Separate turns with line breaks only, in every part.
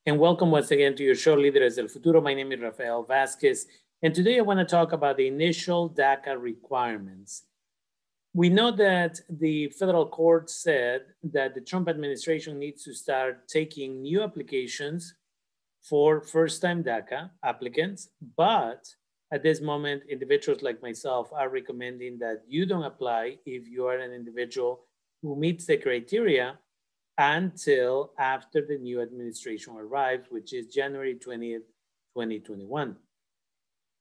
And welcome once again to your show, Líderes del Futuro. My name is Rafael Vasquez, and today I want to talk about the initial Daca requirements. We know that the federal court said that the Trump administration needs to start taking new applications for first-time Daca applicants, but at this moment, individuals like myself are recommending that you don't apply if you are an individual who meets the criteria until after the new administration arrives, which is January 20th, 2021.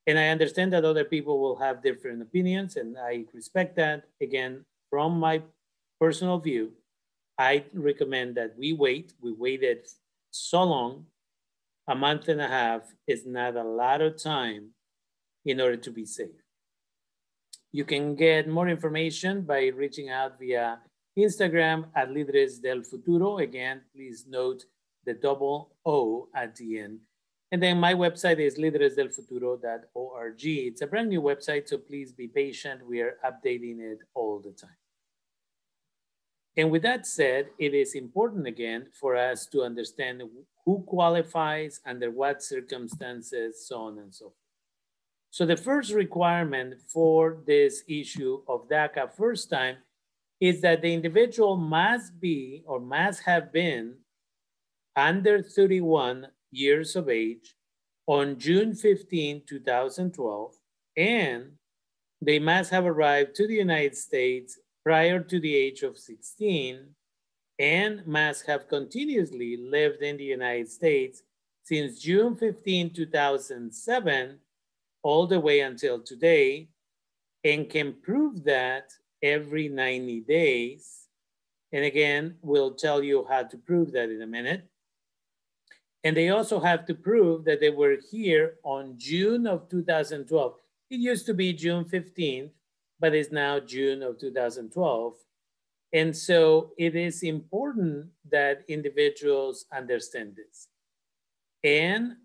And I understand that other people will have different opinions, and I respect that. Again, from my personal view, I recommend that we wait. We waited so long. A month and a half is not a lot of time in order to be safe. You can get more information by reaching out via Instagram at Líderes del Futuro. Again, please note the double O at the end. And then my website is lideresdelfuturo.org. It's a brand new website, so please be patient. We are updating it all the time. And with that said, it is important again for us to understand who qualifies, under what circumstances, so on and so forth. So the first requirement for this issue of DACA first time is that the individual must be or must have been under 31 years of age on June 15, 2012, and they must have arrived to the United States prior to the age of 16 and must have continuously lived in the United States since June 15, 2007, all the way until today, and can prove that every 90 days. And again, we'll tell you how to prove that in a minute. And they also have to prove that they were here on June of 2012. It used to be June 15th, but it's now June of 2012. And so it is important that individuals understand this. And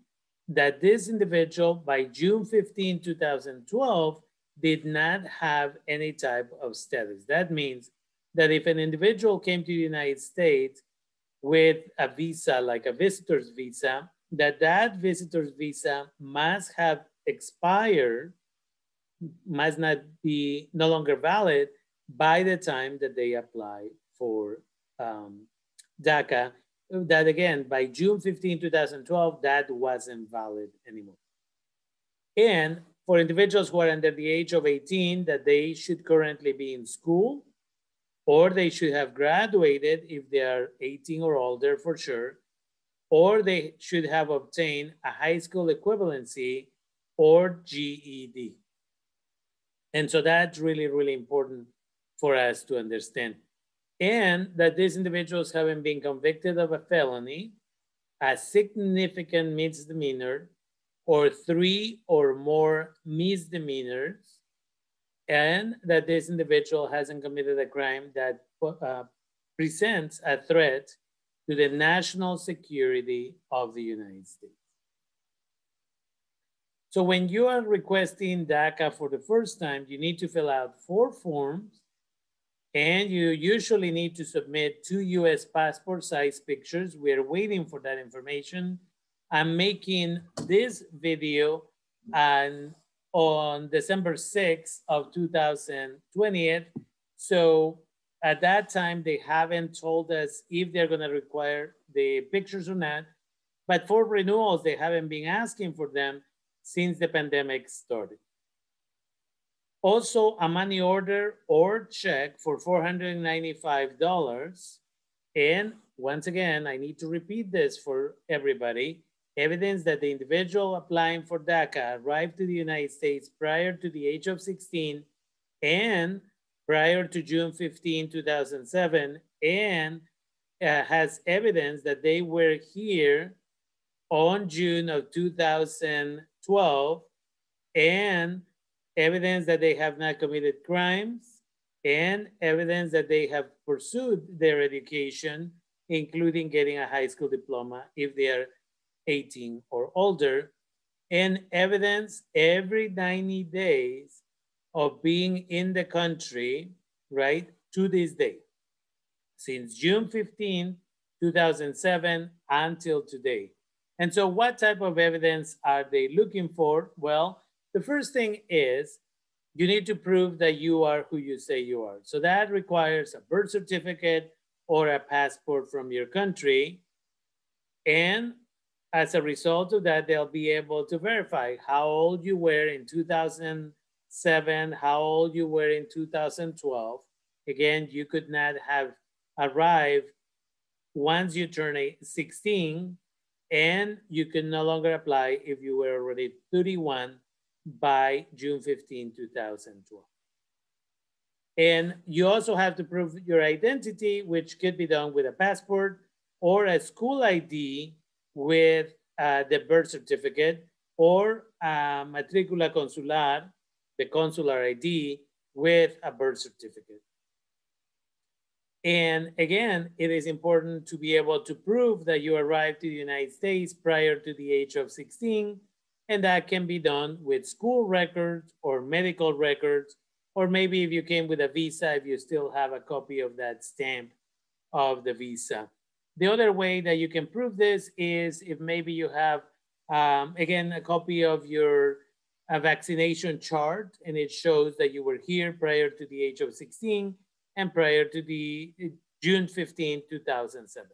that this individual by June 15, 2012, did not have any type of status. That means that if an individual came to the United States with a visa, like a visitor's visa, that visitor's visa must have expired, must not be no longer valid by the time that they apply for DACA. That again, by June 15, 2012, that wasn't valid anymore. And for individuals who are under the age of 18, that they should currently be in school, or they should have graduated if they are 18 or older for sure, or they should have obtained a high school equivalency or GED. And so that's really, really important for us to understand. And that these individuals haven't been convicted of a felony, a significant misdemeanor, or 3 or more misdemeanors, and that this individual hasn't committed a crime that presents a threat to the national security of the United States. So when you are requesting DACA for the first time, you need to fill out 4 forms, and you usually need to submit 2 US passport size pictures. We're waiting for that information. I'm making this video on December 6th of 2020. So at that time, they haven't told us if they're gonna require the pictures or not, but for renewals, they haven't been asking for them since the pandemic started. Also, a money order or check for $495. And once again, I need to repeat this for everybody. Evidence that the individual applying for DACA arrived to the United States prior to the age of 16 and prior to June 15, 2007, and has evidence that they were here on June of 2012, and evidence that they have not committed crimes, and evidence that they have pursued their education, including getting a high school diploma if they are 18 or older, and evidence every 90 days of being in the country, right, to this day, since June 15, 2007 until today. And so what type of evidence are they looking for? Well, the first thing is you need to prove that you are who you say you are. So that requires a birth certificate or a passport from your country. And as a result of that, they'll be able to verify how old you were in 2007, how old you were in 2012. Again, you could not have arrived once you turn 16, and you can no longer apply if you were already 31 by June 15, 2012. And you also have to prove your identity, which could be done with a passport or a school ID with the birth certificate, or matricula consular, the consular ID with a birth certificate. And again, it is important to be able to prove that you arrived to the United States prior to the age of 16, and that can be done with school records or medical records, or maybe if you came with a visa, if you still have a copy of that stamp of the visa. The other way that you can prove this is if maybe you have, again, a copy of your vaccination chart, and it shows that you were here prior to the age of 16 and prior to the June 15, 2007.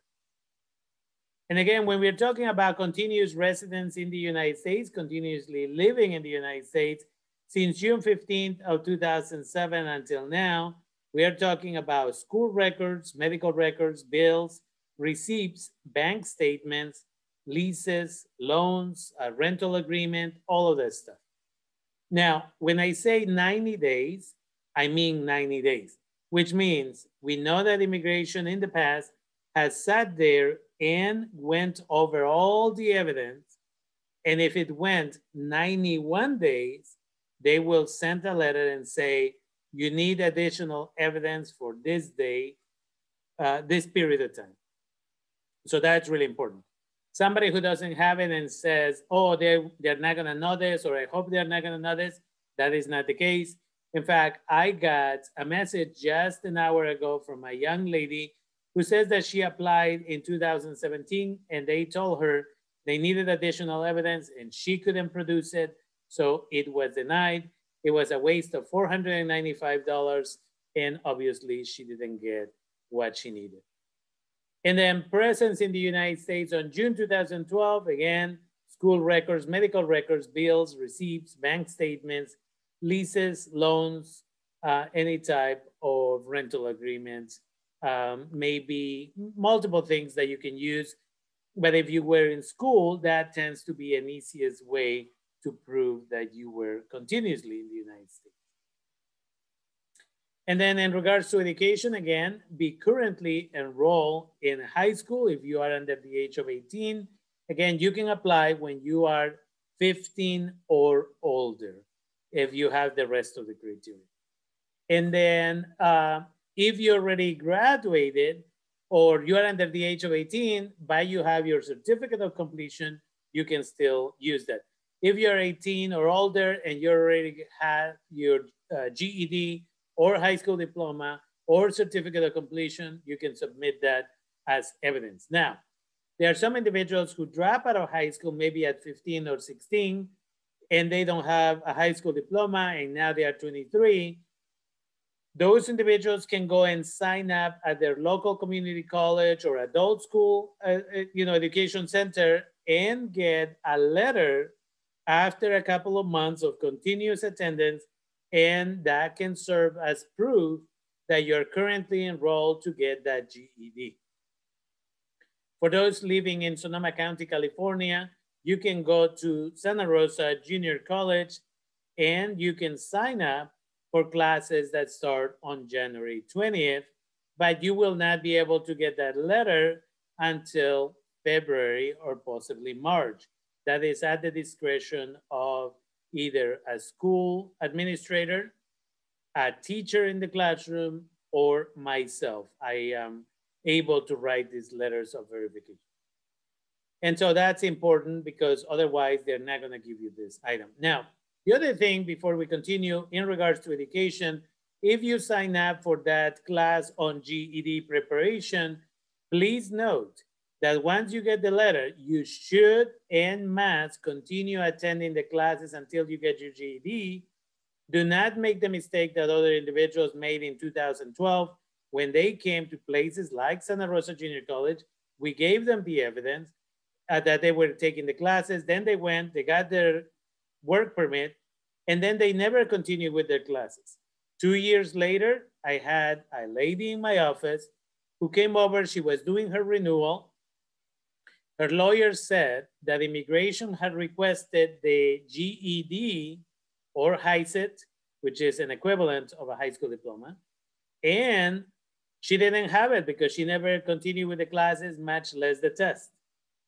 And again, when we're talking about continuous residence in the United States, continuously living in the United States, since June 15th of 2007 until now, we are talking about school records, medical records, bills, receipts, bank statements, leases, loans, a rental agreement, all of that stuff. Now, when I say 90 days, I mean 90 days, which means we know that immigration in the past has sat there and went over all the evidence. And if it went 91 days, they will send a letter and say, you need additional evidence for this day, this period of time. So that's really important. Somebody who doesn't have it and says, oh, they're not gonna know this, or I hope they're not gonna know this, that is not the case. In fact, I got a message just an hour ago from a young lady who says that she applied in 2017 and they told her they needed additional evidence and she couldn't produce it. So it was denied. It was a waste of $495. And obviously she didn't get what she needed. And then presence in the United States on June 2012, again, school records, medical records, bills, receipts, bank statements, leases, loans, any type of rental agreements, maybe multiple things that you can use. But if you were in school, that tends to be an easiest way to prove that you were continuously in the United States. And then in regards to education, again, be currently enrolled in high school if you are under the age of 18. Again, you can apply when you are 15 or older if you have the rest of the criteria. And then if you already graduated or you are under the age of 18, but you have your certificate of completion, you can still use that. If you're 18 or older and you already have your GED or high school diploma or certificate of completion, you can submit that as evidence. Now, there are some individuals who drop out of high school maybe at 15 or 16, and they don't have a high school diploma, and now they are 23. Those individuals can go and sign up at their local community college or adult school, education center, and get a letter after a couple of months of continuous attendance, and that can serve as proof that you're currently enrolled to get that GED. For those living in Sonoma County, California, you can go to Santa Rosa Junior College and you can sign up for classes that start on January 20th, but you will not be able to get that letter until February or possibly March. That is at the discretion of either a school administrator, a teacher in the classroom, or myself. I am able to write these letters of verification. And so that's important because otherwise they're not gonna give you this item. Now, the other thing before we continue in regards to education, if you sign up for that class on GED preparation, please note that once you get the letter, you should en masse continue attending the classes until you get your GED. Do not make the mistake that other individuals made in 2012 when they came to places like Santa Rosa Junior College. We gave them the evidence that they were taking the classes. Then they went, they got their work permit, and then they never continued with their classes. 2 years later, I had a lady in my office who came over. She was doing her renewal. Her lawyer said that immigration had requested the GED or HISET, which is an equivalent of a high school diploma, and she didn't have it because she never continued with the classes, much less the test.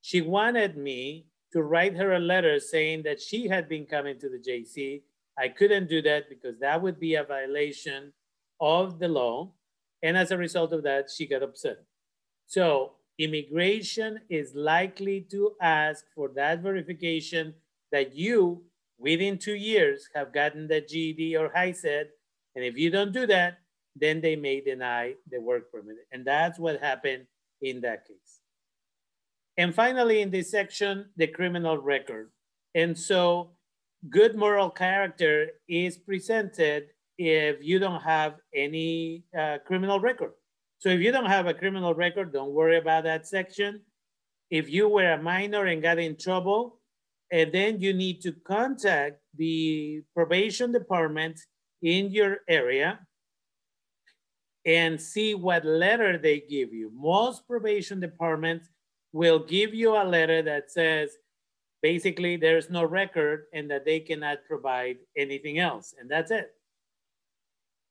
She wanted me to write her a letter saying that she had been coming to the JC. I couldn't do that because that would be a violation of the law. And as a result of that, she got upset. So immigration is likely to ask for that verification that you, within 2 years, have gotten the GED or HISET. And if you don't do that, then they may deny the work permit. And that's what happened in that case. And finally, in this section, the criminal record. And so good moral character is presented if you don't have any criminal record. So if you don't have a criminal record, don't worry about that section. If you were a minor and got in trouble, and then you need to contact the probation department in your area and see what letter they give you. Most probation departments will give you a letter that says, basically, there's no record and that they cannot provide anything else, and that's it.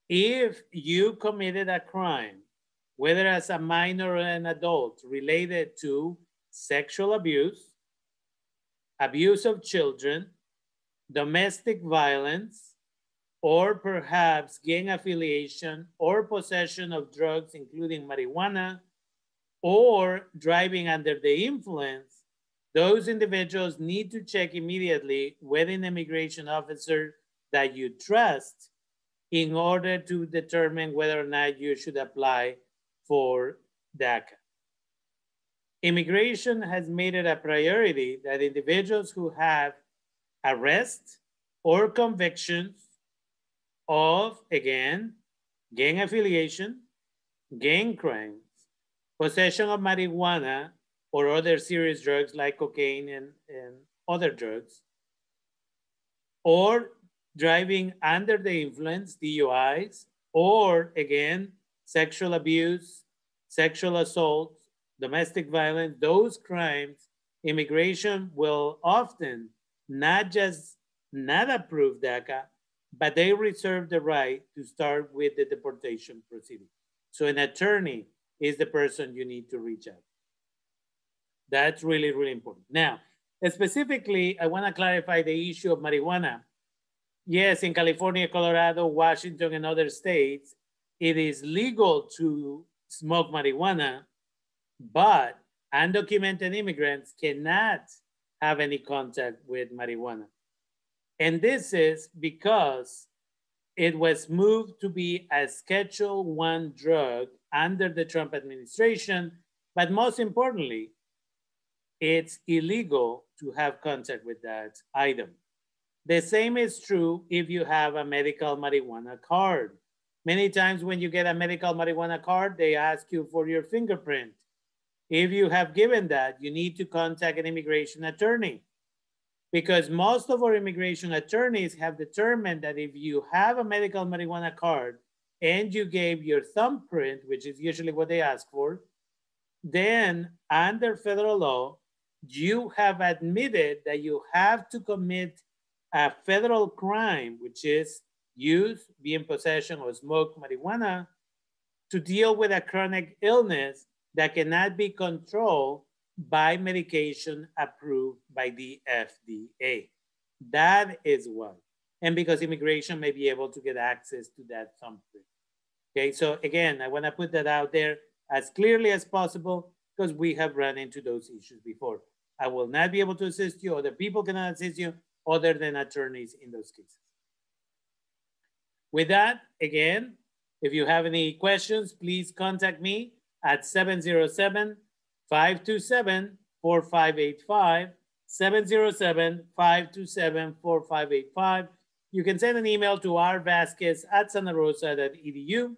If you committed a crime, whether as a minor or an adult, related to sexual abuse, abuse of children, domestic violence, or perhaps gang affiliation or possession of drugs, including marijuana, or driving under the influence, those individuals need to check immediately with an immigration officer that you trust in order to determine whether or not you should apply for DACA. Immigration has made it a priority that individuals who have arrests or convictions of, again, gang affiliation, gang crimes, possession of marijuana or other serious drugs like cocaine and other drugs, or driving under the influence, DUIs, or again, sexual abuse, sexual assault, domestic violence, those crimes, immigration will often not just not approve DACA, but they reserve the right to start with the deportation proceeding. So an attorney is the person you need to reach out. That's really, really important. Now, specifically, I want to clarify the issue of marijuana. Yes, in California, Colorado, Washington, and other states, it is legal to smoke marijuana, but undocumented immigrants cannot have any contact with marijuana. And this is because it was moved to be a Schedule I drug under the Trump administration, but most importantly, it's illegal to have contact with that item. The same is true if you have a medical marijuana card. Many times when you get a medical marijuana card, they ask you for your fingerprint. If you have given that, you need to contact an immigration attorney, because most of our immigration attorneys have determined that if you have a medical marijuana card and you gave your thumbprint, which is usually what they ask for, then under federal law, you have admitted that you have to commit a federal crime, which is use, be in possession, or smoke marijuana to deal with a chronic illness that cannot be controlled by medication approved by the FDA. That is why. And because immigration may be able to get access to that thumbprint. Okay, so again, I want to put that out there as clearly as possible because we have run into those issues before. I will not be able to assist you, other people cannot assist you other than attorneys in those cases. With that, again, if you have any questions, please contact me at 527-4585, 707-527-4585. You can send an email to rvasquez@santarosa.edu,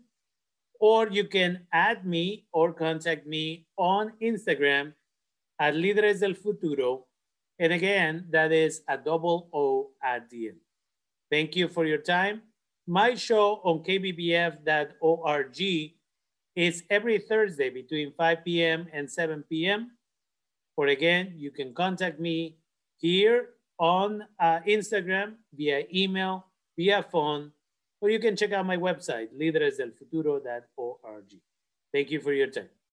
or you can add me or contact me on Instagram at Líderes del Futuro. And again, that is a double O at the end. Thank you for your time. My show on kbbf.org is every Thursday between 5 p.m. and 7 p.m. Or again, you can contact me here on Instagram, via email, via phone, or you can check out my website, lideresdelfuturo.org. Thank you for your time.